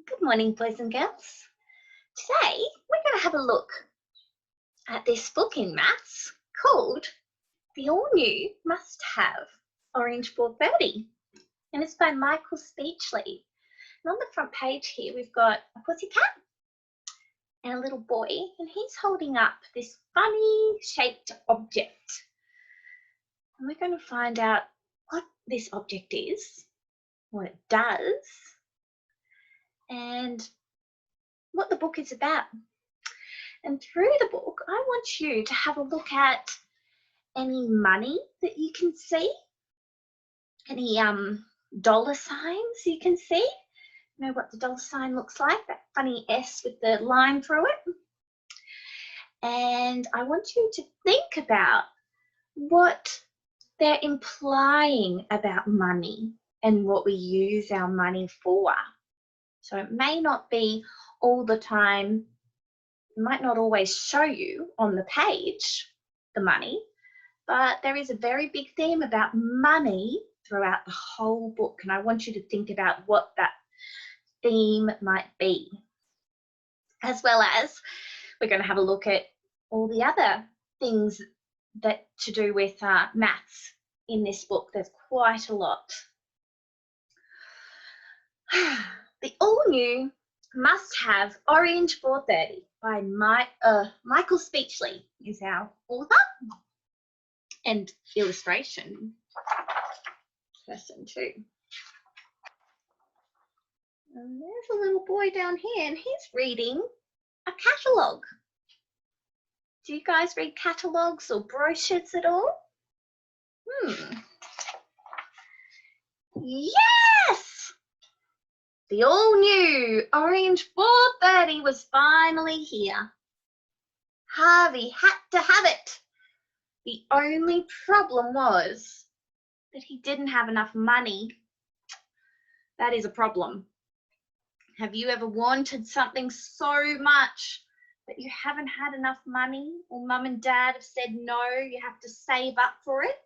Good morning, boys and girls. Today, we're going to have a look at this book in maths called The All-New Must-Have Orange Board 30, and it's by Michael Speechley. And on the front page here, we've got a pussycat and a little boy, and he's holding up this funny shaped object. And we're going to find out what this object is, what it does, and what the book is about. And through the book, I want you to have a look at any money that you can see, any dollar signs you can see. You know what the dollar sign looks like, that funny S with the line through it. And I want you to think about what they're implying about money and what we use our money for. So it may not be all the time, it might not always show you on the page the money, but there is a very big theme about money throughout the whole book, and I want you to think about what that theme might be. As well as we're going to have a look at all the other things that to do with maths in this book. There's quite a lot. The all-new must-have Orange 430 by Michael Speechley is our author and illustration person too. And there's a little boy down here, and he's reading a catalogue. Do you guys read catalogues or brochures at all? Yes! The all-new Orange 430 was finally here. Harvey had to have it. The only problem was that he didn't have enough money. That is a problem. Have you ever wanted something so much that you haven't had enough money, or mum and dad have said no, you have to save up for it?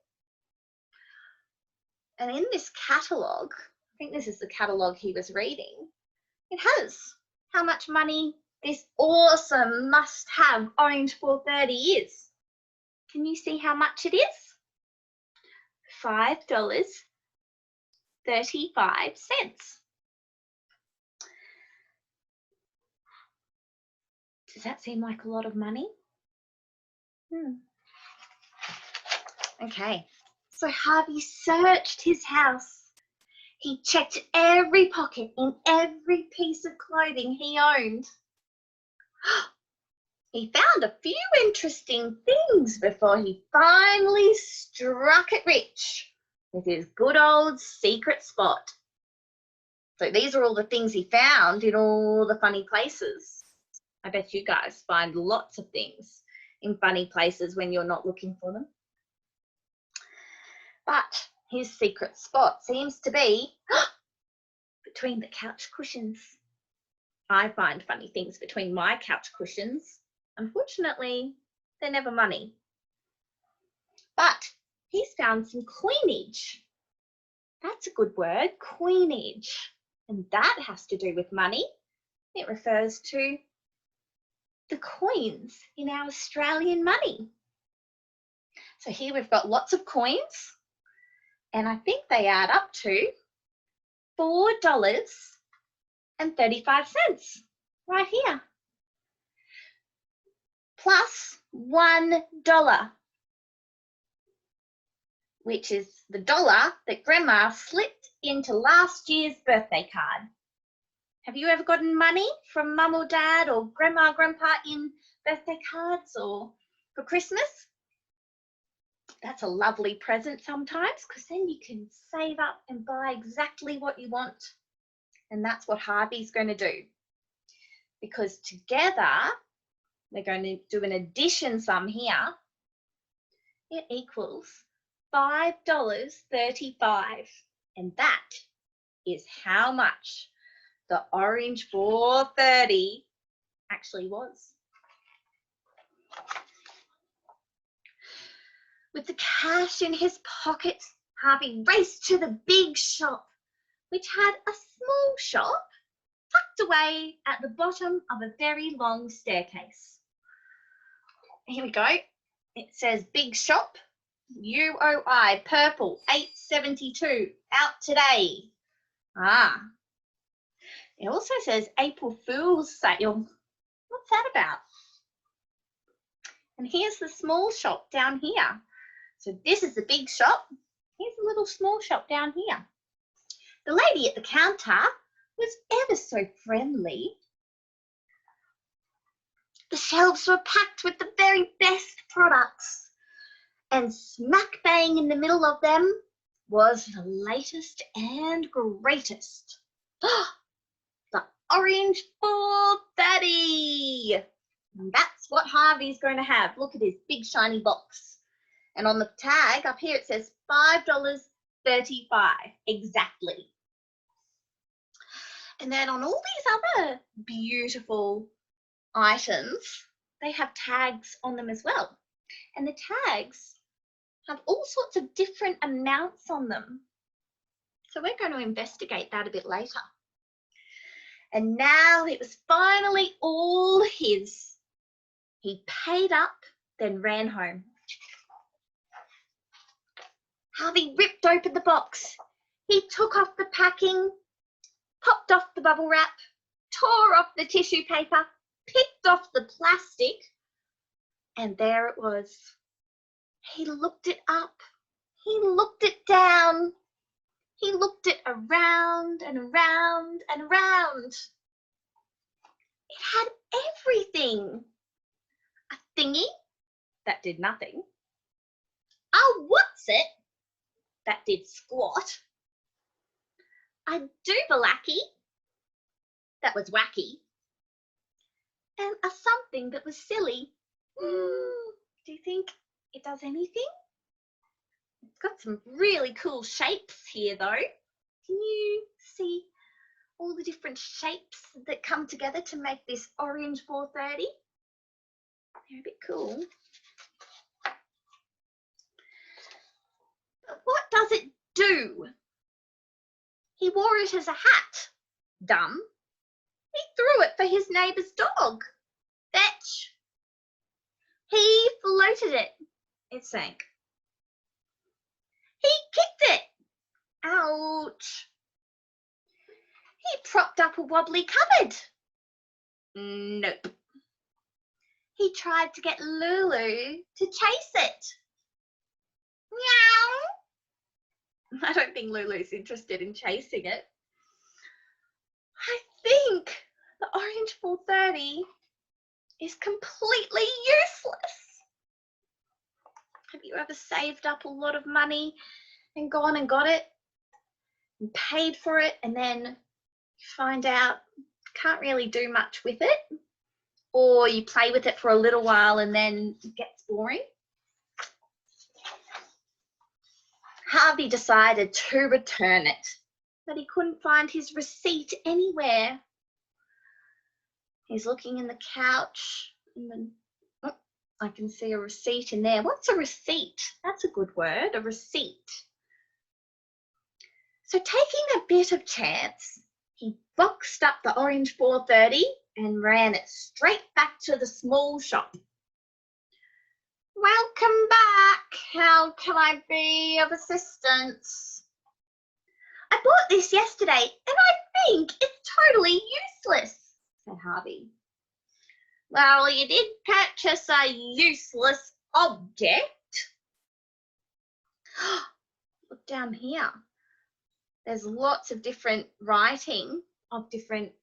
And in this catalogue, I think this is the catalogue he was reading, it has how much money this awesome must-have Orange 430 is. Can you see how much it is? $5.35. Does that seem like a lot of money? Okay, so Harvey searched his house. He checked every pocket in every piece of clothing he owned. He found a few interesting things before he finally struck it rich with his good old secret spot. So these are all the things he found in all the funny places. I bet you guys find lots of things in funny places when you're not looking for them. But his secret spot seems to be between the couch cushions. I find funny things between my couch cushions. Unfortunately, they're never money. But he's found some coinage. That's a good word, coinage. And that has to do with money. It refers to the coins in our Australian money. So here we've got lots of coins, and I think they add up to $4.35 right here. Plus $1, which is the dollar that Grandma slipped into last year's birthday card. Have you ever gotten money from Mum or Dad or Grandma, Grandpa in birthday cards or for Christmas? That's a lovely present sometimes, because then you can save up and buy exactly what you want. And that's what Harvey's going to do. Because together, we're going to do an addition sum here. It equals $5.35. And that is how much the Orange 430 actually was. With the cash in his pocket, Harvey raced to the big shop, which had a small shop tucked away at the bottom of a very long staircase. Here we go. It says Big Shop, UOI, purple, 872, out today. It also says April Fool's Sale. What's that about? And here's the small shop down here. So this is the big shop. Here's a little small shop down here. The lady at the counter was ever so friendly. The shelves were packed with the very best products, and smack bang in the middle of them was the latest and greatest. The Orange 430. And that's what Harvey's going to have. Look at his big shiny box. And on the tag up here it says $5.35 exactly. And then on all these other beautiful items, they have tags on them as well. And the tags have all sorts of different amounts on them. So we're going to investigate that a bit later. And now it was finally all his. He paid up, then ran home. Harvey ripped open the box. He took off the packing, popped off the bubble wrap, tore off the tissue paper, picked off the plastic, and there it was. He looked it up. He looked it down. He looked it around and around and around. It had everything. A thingy that did nothing. A what's it that did squat. A doobalaki that was wacky. And a something that was silly. Do you think it does anything? It's got some really cool shapes here though. Can you see all the different shapes that come together to make this Orange 430? They're a bit cool. But what does it do? He wore it as a hat. Dumb. He threw it for his neighbour's dog. Fetch. He floated it. It sank. He kicked it. Ouch. He propped up a wobbly cupboard. Nope. He tried to get Lulu to chase it. Meow. I don't think Lulu's interested in chasing it. I think the Orange 430 is completely useless. Have you ever saved up a lot of money and gone and got it and paid for it, and then you find out you can't really do much with it, or you play with it for a little while and then it gets boring? Harvey decided to return it, but he couldn't find his receipt anywhere. He's looking in the couch, oh, I can see a receipt in there. What's a receipt? That's a good word, a receipt. So taking a bit of chance, he boxed up the Orange 430 and ran it straight back to the small shop. Welcome back. How can I be of assistance? I bought this yesterday and I think it's totally useless, said Harvey. Well, you did purchase a useless object. Look down here. There's lots of different writing of different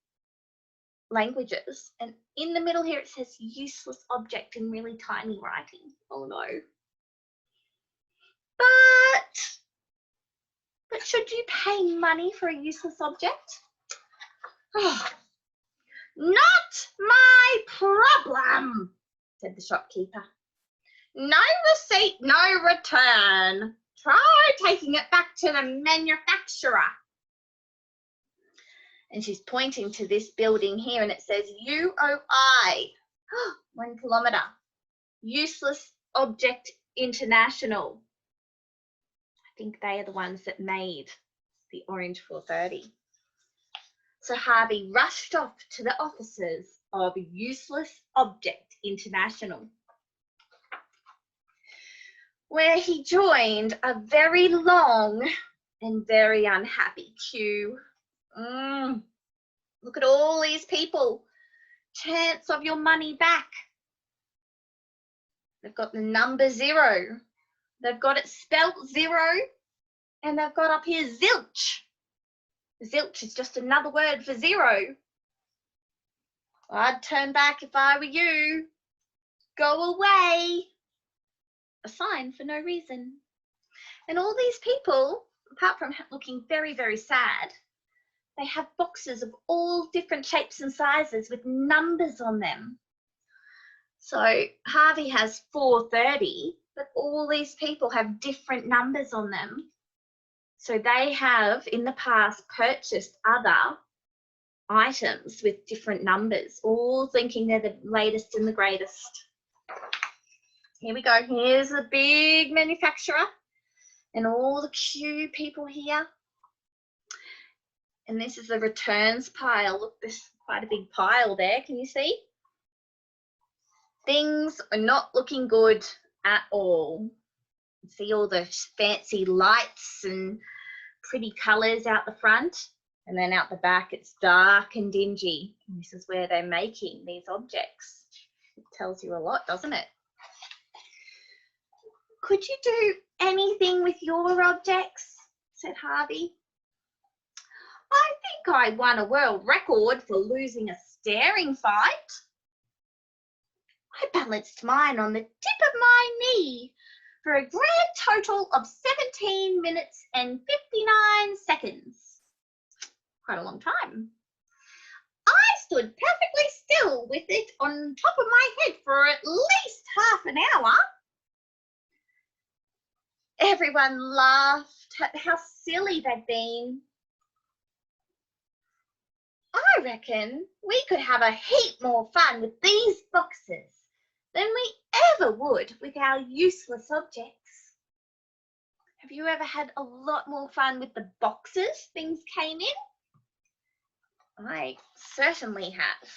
languages, and in the middle here it says useless object in really tiny writing. Oh no. But should you pay money for a useless object? Oh, not my problem, said the shopkeeper. No receipt, no return. Try taking it back to the manufacturer. And she's pointing to this building here, and it says UOI, 1 kilometre, Useless Object International. I think they are the ones that made the Orange 430. So Harvey rushed off to the offices of Useless Object International, where he joined a very long and very unhappy queue. Look at all these people. Chance of your money back. They've got the number 0. They've got it spelt 0, and they've got up here zilch. Zilch is just another word for 0. I'd turn back if I were you. Go away. A sign for no reason. And all these people, apart from looking very, very sad, they have boxes of all different shapes and sizes with numbers on them. So Harvey has 430, but all these people have different numbers on them. So they have, in the past, purchased other items with different numbers, all thinking they're the latest and the greatest. Here we go. Here's a big manufacturer and all the queue people here. And this is the returns pile. Look, there's quite a big pile there. Can you see? Things are not looking good at all. You see all the fancy lights and pretty colours out the front. And then out the back, it's dark and dingy. And this is where they're making these objects. It tells you a lot, doesn't it? Could you do anything with your objects? Said Harvey. I think I won a world record for losing a staring fight. I balanced mine on the tip of my knee for a grand total of 17 minutes and 59 seconds. Quite a long time. I stood perfectly still with it on top of my head for at least half an hour. Everyone laughed at how silly they'd been. I reckon we could have a heap more fun with these boxes than we ever would with our useless objects. Have you ever had a lot more fun with the boxes things came in? I certainly have.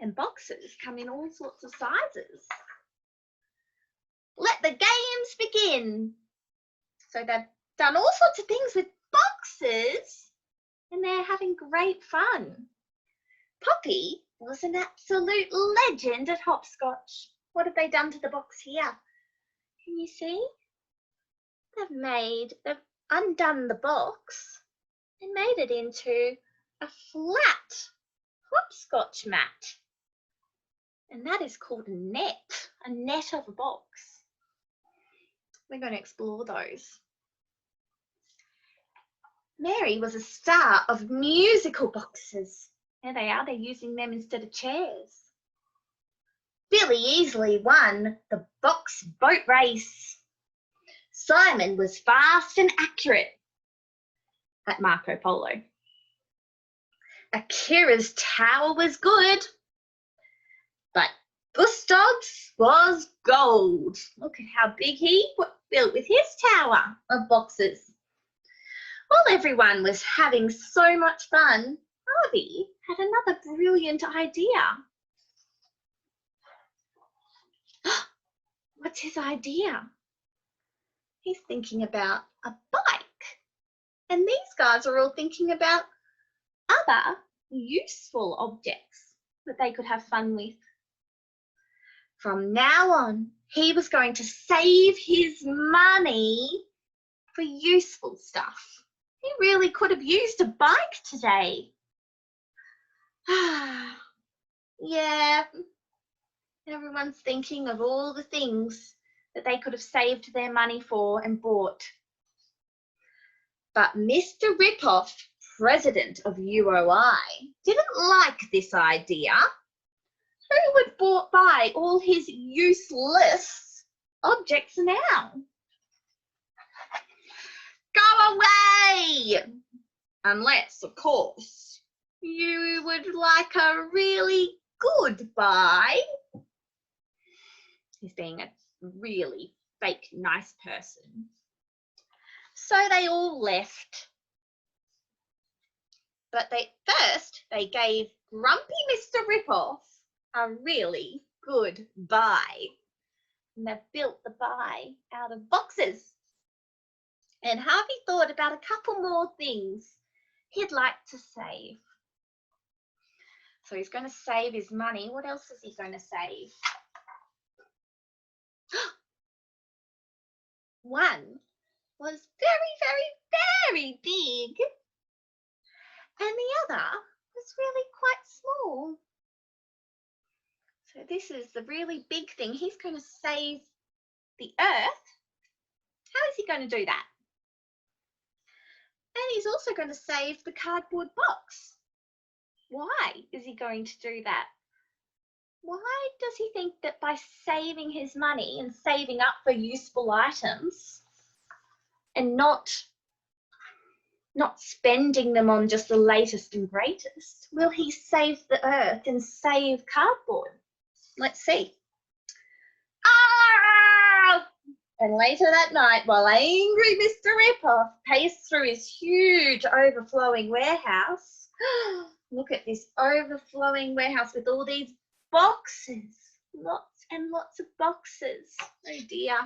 And boxes come in all sorts of sizes. Let the games begin. So they've done all sorts of things with boxes and they're having great fun. Poppy was an absolute legend at hopscotch. What have they done to the box here? Can you see? They've undone the box and made it into a flat hopscotch mat. And that is called a net of a box. We're going to explore those. Mary was a star of musical boxes. There they are, they're using them instead of chairs. Billy easily won the box boat race. Simon was fast and accurate at Marco Polo. Akira's tower was good, but Gustav's was gold. Look at how big he built with his tower of boxes. While everyone was having so much fun, Harvey had another brilliant idea. What's his idea? He's thinking about a bike. And these guys are all thinking about other useful objects that they could have fun with. From now on, he was going to save his money for useful stuff. He really could have used a bike today. Yeah, everyone's thinking of all the things that they could have saved their money for and bought. But Mr. Ripoff, president of UOI, didn't like this idea. Who would buy all his useless objects now? Go away! Unless, of course, you would like a really good buy. He's being a really fake nice person. So they all left. But first they gave Grumpy Mr. Ripoff a really good buy. And they've built the buy out of boxes. And Harvey thought about a couple more things he'd like to save. So he's going to save his money. What else is he going to save? One was very, very, very big. And the other was really quite small. So this is the really big thing. He's going to save the earth. How is he going to do that? And he's also going to save the cardboard box. Why is he going to do that? Why does he think that by saving his money and saving up for useful items and not spending them on just the latest and greatest, will he save the earth and save cardboard? Let's see. Ah! And later that night, while angry Mr. Ripoff paced through his huge overflowing warehouse, look at this overflowing warehouse with all these boxes, lots and lots of boxes. Oh dear.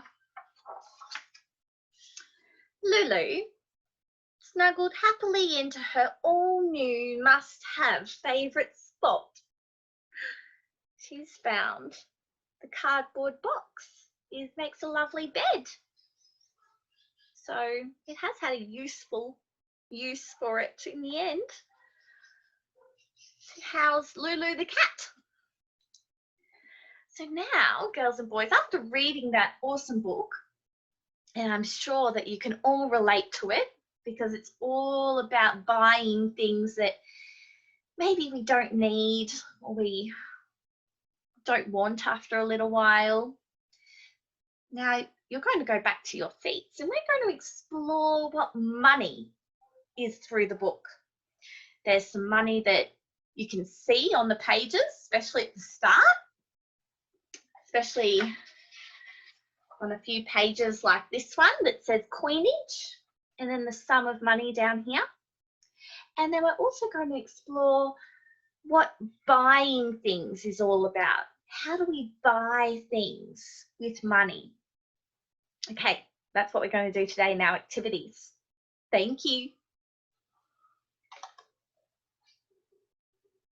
Lulu snuggled happily into her all-new must-have favourite spot. She's found the cardboard box. It makes a lovely bed. So it has had a useful use for it in the end to house Lulu the cat. So now, girls and boys, after reading that awesome book, and I'm sure that you can all relate to it because it's all about buying things that maybe we don't need or we don't want after a little while. Now, you're going to go back to your seats and we're going to explore what money is through the book. There's some money that you can see on the pages, especially at the start, especially on a few pages like this one that says coinage, and then the sum of money down here. And then we're also going to explore what buying things is all about. How do we buy things with money? Okay, that's what we're going to do today in our activities. Thank you.